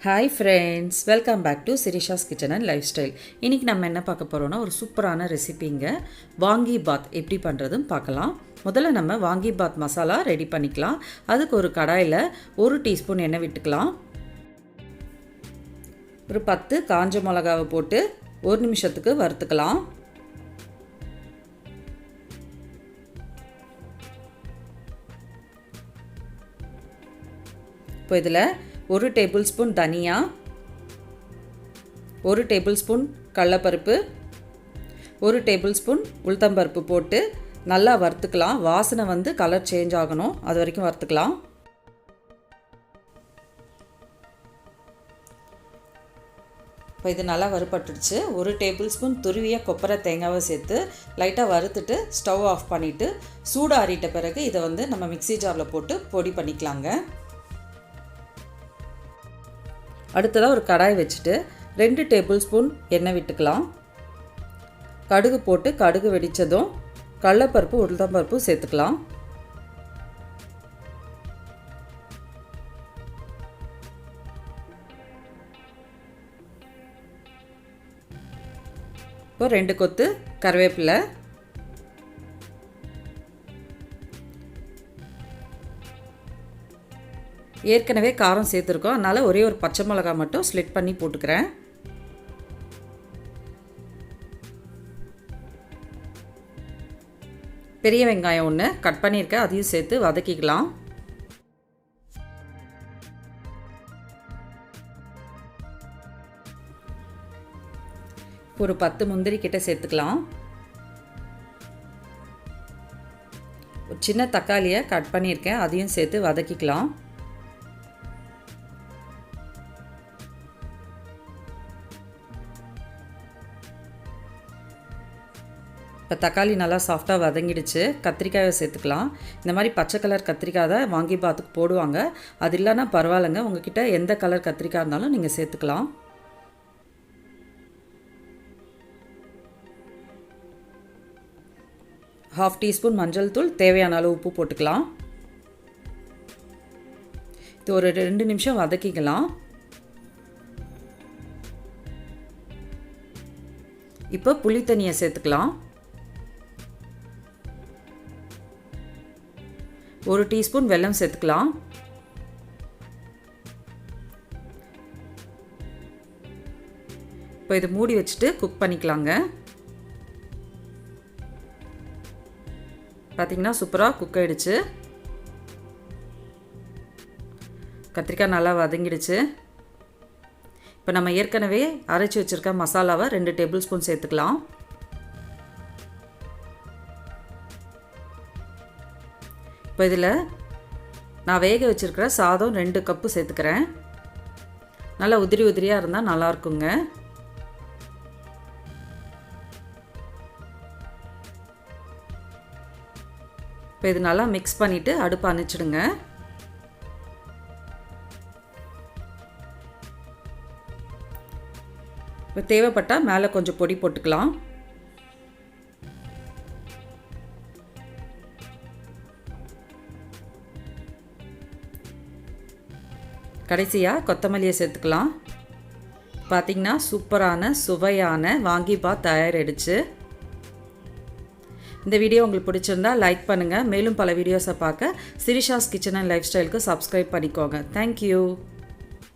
Hi friends, welcome back to Sirisha's kitchen and life style. இன்றைக்கி நம்ம என்ன பார்க்க போகிறோன்னா ஒரு சூப்பரான ரெசிபிங்க வாங்கிபாத் எப்படி பண்ணுறதுன்னு பார்க்கலாம். முதல்ல நம்ம வாங்கிபாத் மசாலா ரெடி பண்ணிக்கலாம். அதுக்கு ஒரு கடாயில் 1 டீஸ்பூன் எண்ணெய் விட்டுக்கலாம். ஒரு 10 காஞ்ச மிளகாவை போட்டு 1 நிமிஷத்துக்கு வறுத்துக்கலாம். இப்போ இதில் 1 டேபிள் ஸ்பூன் தனியா, 1 டேபிள் ஸ்பூன் கடலைப்பருப்பு, 1 டேபிள் ஸ்பூன் உளுத்தம்பருப்பு போட்டு நல்லா வறுத்துக்கலாம். வாசனை கலர் சேஞ்ச் ஆகணும், அது வரைக்கும் வறுத்துக்கலாம். இப்போ இது நல்லா வறுபட்டுடுச்சு. 1 டேபிள் ஸ்பூன் துருவிய கொப்பரை தேங்காவை சேர்த்து லைட்டாக வறுத்துட்டு ஸ்டவ் ஆஃப் பண்ணிவிட்டு சூடு ஆறிட்ட பிறகு இதை நம்ம மிக்ஸி ஜாரில் போட்டு பொடி பண்ணிக்கலாங்க. அடுத்ததாக ஒரு கடாய் வச்சுட்டு 2 டேபிள் ஸ்பூன் எண்ணெய் விட்டுக்கலாம். கடுகு போட்டு கடுகு வெடித்ததும் கடலைப்பருப்பு உளுத்தம்பருப்பு சேர்த்துக்கலாம். இப்போ 2 கொத்து கருவேப்பிலை, ஏற்கனவே காரம் சேர்த்துருக்கோம், அதனால் ஒரே ஒரு பச்சை மிளகாய் மட்டும் ஸ்லிட் பண்ணி போட்டுக்கிறேன். பெரிய வெங்காயம் 1 கட் பண்ணியிருக்கேன், அதையும் சேர்த்து வதக்கிக்கலாம். ஒரு 10 முந்திரி கிட்ட சேர்த்துக்கலாம். ஒரு சின்ன தக்காளியை கட் பண்ணியிருக்கேன், அதையும் சேர்த்து வதக்கிக்கலாம். இப்போ தக்காளி நல்லா சாஃப்டாக வதங்கிடுச்சு. கத்திரிக்காயை சேர்த்துக்கலாம். இந்த மாதிரி பச்சை கலர் கத்திரிக்காய் தான் வாங்கிபாத்துக்கு போடுவாங்க. அது இல்லைன்னா பரவாயில்லைங்க, உங்ககிட்ட எந்த கலர் கத்திரிக்காய் இருந்தாலும் நீங்கள் சேர்த்துக்கலாம். ½ டீஸ்பூன் மஞ்சள் தூள், தேவையான அளவு உப்பு போட்டுக்கலாம். இது ஒரு 2 நிமிஷம் வதக்கிக்கலாம். இப்போ புளி தண்ணியை சேர்த்துக்கலாம். 1 டீஸ்பூன் வெல்லம் சேர்த்துக்கலாம். இப்போ இதை மூடி வச்சுட்டு குக் பண்ணிக்கலாங்க. பார்த்திங்கன்னா சூப்பராக குக் ஆகிடுச்சு. கத்திரிக்காய் நல்லா வதங்கிடுச்சு. இப்போ நம்ம ஏற்கனவே அரைச்சி வச்சுருக்க மசாலாவை 2 டேபிள் ஸ்பூன் சேர்த்துக்கலாம். இப்போ இதில் நான் வேக வச்சுருக்கிற சாதம் 2 கப்பு சேர்த்துக்கிறேன். நல்லா உதிரி உதிரியாக இருந்தால் நல்லாயிருக்குங்க. இப்போ இது நல்லா மிக்ஸ் பண்ணிவிட்டு அடுப்பை அணைச்சிடுங்க. இப்போ தேவைப்பட்டால் மேலே கொஞ்சம் பொடி போட்டுக்கலாம். கடைசியாக கொத்தமல்லியை சேர்த்துக்கலாம். பார்த்திங்கன்னா சூப்பரான சுவையான வாங்கிபாத் தயாரிடுச்சு. இந்த வீடியோ உங்களுக்கு பிடிச்சிருந்தா லைக் பண்ணுங்கள். மேலும் பல வீடியோஸை பார்க்க சிரிஷாஸ் கிச்சன் அண்ட் லைஃப் ஸ்டைலுக்கு சப்ஸ்கிரைப் பண்ணிக்கோங்க. தேங்க்யூ.